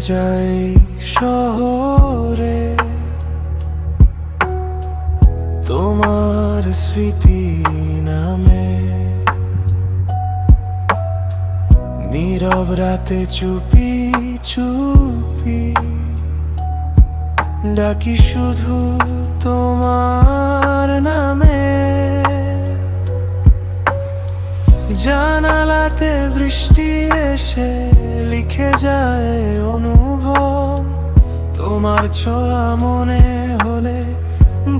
যাই শহরে তোমার স্মৃতি নামে। নীরব রাতে চুপি চুপি ডাকি শুধু তোমার নামে। জানালাতে বৃষ্টি এসে লিখে যায় অনুভব। তোমার ছোঁয়া মনে হলে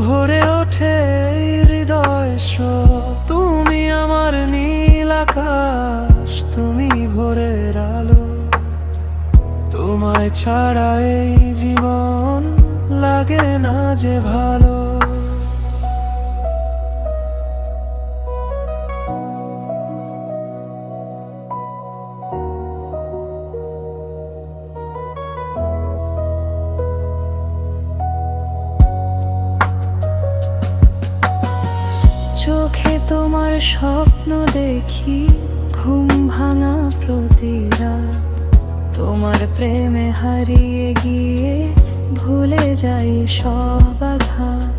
ভরে ওঠে হৃদয় সব। তুমি আমার নীল আকাশ, তুমি ভোরের আলো। তোমায় ছাড়া এই জীবন লাগে না যে ভালো। চোখে তোমার স্বপ্ন দেখি, ঘুম ভাঙা প্রতি রাত। তোমার প্রেমে হারিয়ে গিয়ে ভুলে যাই সব আঘাত।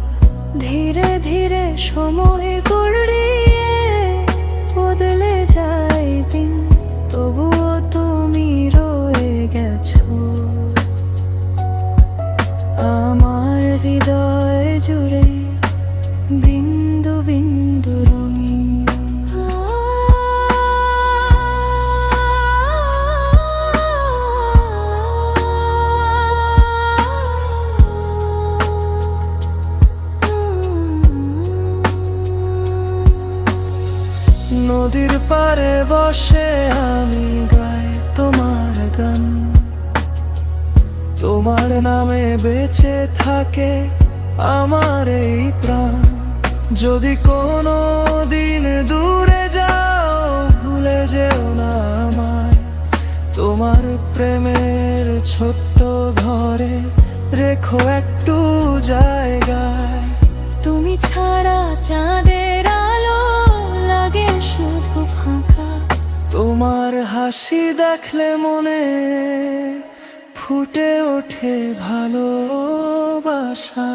ধীরে ধীরে সময় গড়িয়ে বদলে যায় দিন, তবুও তুমি রয়ে গেছো আমার হৃদয় জুড়ে বিন্দু বিন্দু রঙিন। নদীর পাড়ে বসে আমি গাই তোমার গান। তোমার নামে বেঁচে থাকে আমার এই প্রাণ। যদি কোনো দিন দূরে যাও ভুলে যেও না আমায়। তোমার প্রেমের ছোট্ট ঘরে রেখো একটু জায়গায়। তুমি ছাড়া চাঁদের আলো লাগে শুধু ফাঁকা। তোমার হাসি দেখলে মনে ফুটে ওঠে ভালোবাসা।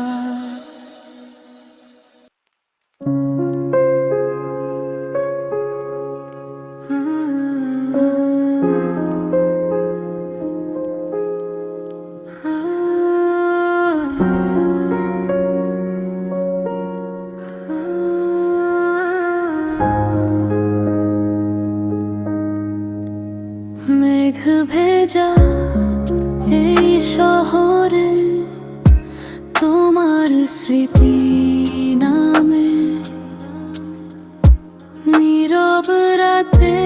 মেঘ ভেজা এই শহরে তোমার স্মৃতি নামে। নীরব রাতে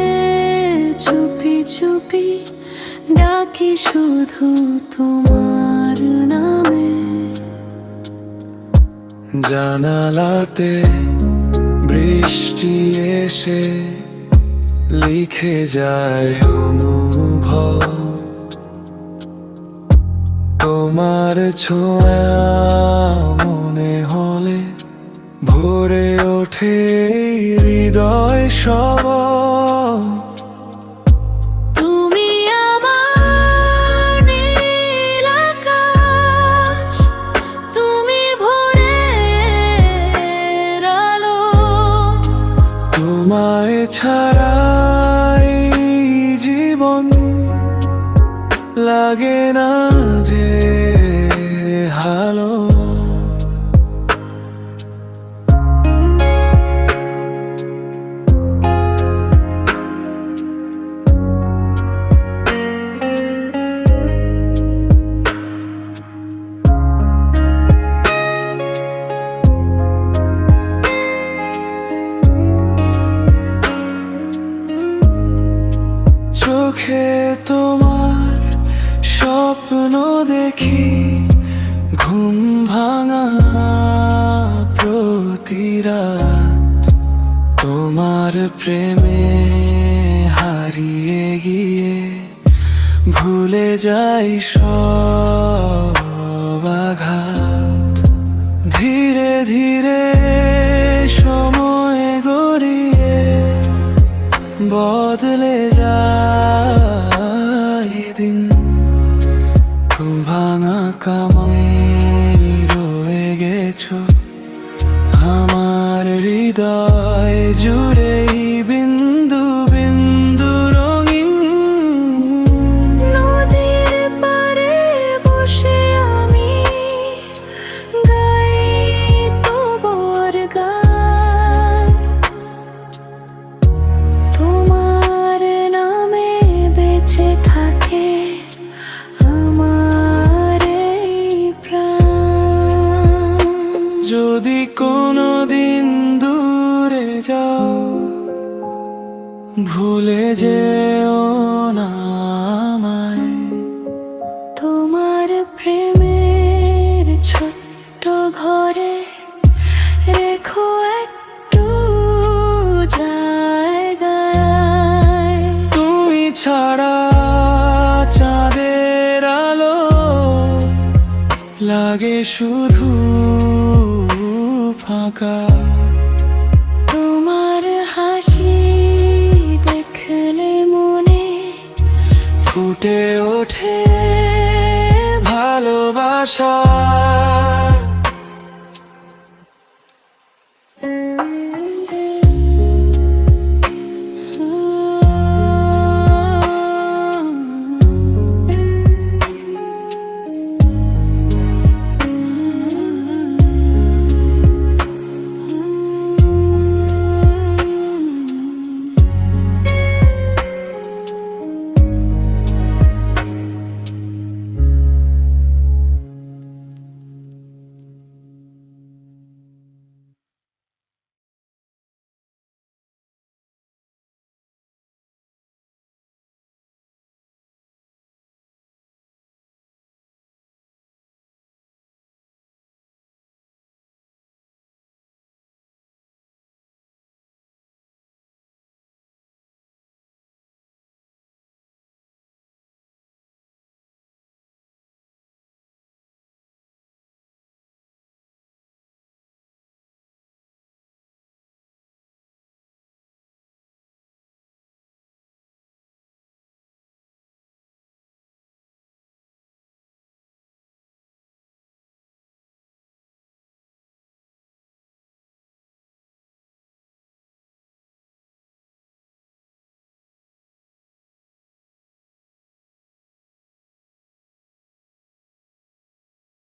চুপি চুপি ডাকি শুধু তোমার নামে। জানালাতে বৃষ্টি এসে লিখে যায় অনুভব। তোমার ছোঁয়া মনে হলে ভরে ওঠে হৃদয় সব। তুমি আমার নীল আকাশ, তুমি ভোরের আলো। তোমায় ছাড়া এই জীবন লাগে না যে ভালো। চোখে তোমার স্বপ্ন দেখি, ঘুম ভাঙা প্রতি রাত। তোমার প্রেমে হারিয়ে গিয়ে ভুলে যাই সব আঘাত। ধীরে ধীরে সময় গড়িয়ে বদলে যায় দিন, ফাঁকাময় রয়ে গেছো আমার হৃদয় জুড়ে বিন্দু বিন্দু রঙিন। নদীর পাড়ে বসে আমি গাই তোমার গান, তোমার নামে বেঁচে থাকে আমার এই প্রাণ। যদি কোনোদিন দূরে যাও ভুলে যেও না আমায়। তোমার প্রেমের ছোট্ট ঘরে রেখো একটু জায়গায়। তুমি ছাড়া চাঁদের আলো লাগে শুধু ফাঁকা। তোমার হাসি দেখলে মনে ফুটে ওঠে ভালোবাসা।